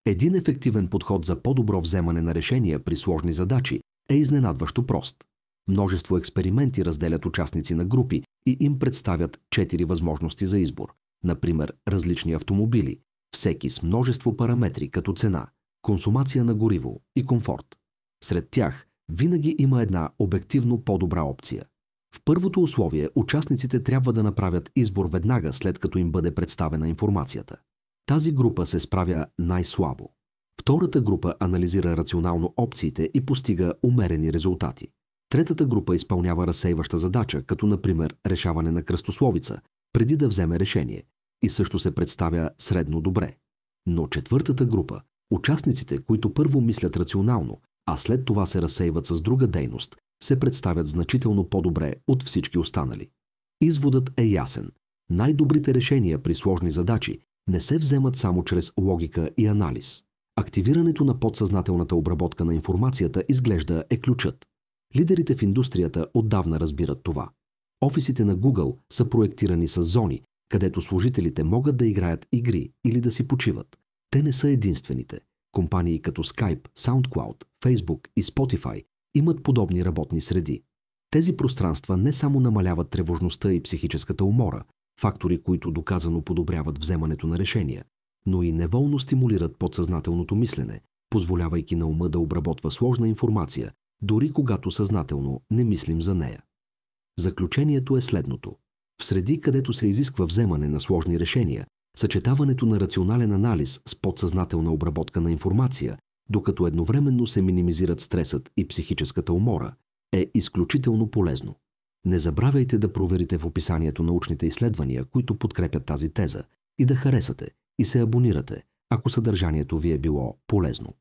Един ефективен подход за по-добро вземане на решения при сложни задачи е изненадващо прост. Множество експерименти разделят участници на групи и им представят 4 възможности за избор. Например, различни автомобили, всеки с множество параметри като цена, консумация на гориво и комфорт. Сред тях винаги има една обективно по-добра опция. В първото условие участниците трябва да направят избор веднага след като им бъде представена информацията. Тази група се справя най-слабо. Втората група анализира рационално опциите и постига умерени резултати. Третата група изпълнява разсейваща задача, като например решаване на кръстословица, преди да вземе решение, и също се представя средно добре. Но четвъртата група, участниците, които първо мислят рационално, а след това се разсейват с друга дейност, се представят значително по-добре от всички останали. Изводът е ясен. Най-добрите решения при сложни задачи не се вземат само чрез логика и анализ. Активирането на подсъзнателната обработка на информацията изглежда е ключът. Лидерите в индустрията отдавна разбират това. Офисите на Google са проектирани с зони, където служителите могат да играят игри или да си почиват. Те не са единствените. Компании като Skype, SoundCloud, Facebook и Spotify имат подобни работни среди. Тези пространства не само намаляват тревожността и психическата умора, фактори, които доказано подобряват вземането на решения, но и неволно стимулират подсъзнателното мислене, позволявайки на ума да обработва сложна информация, дори когато съзнателно не мислим за нея. Заключението е следното. В среди, където се изисква вземане на сложни решения, съчетаването на рационален анализ с подсъзнателна обработка на информация, докато едновременно се минимизират стресът и психическата умора, е изключително полезно. Не забравяйте да проверите в описанието научните изследвания, които подкрепят тази теза, и да харесате и се абонирате, ако съдържанието ви е било полезно.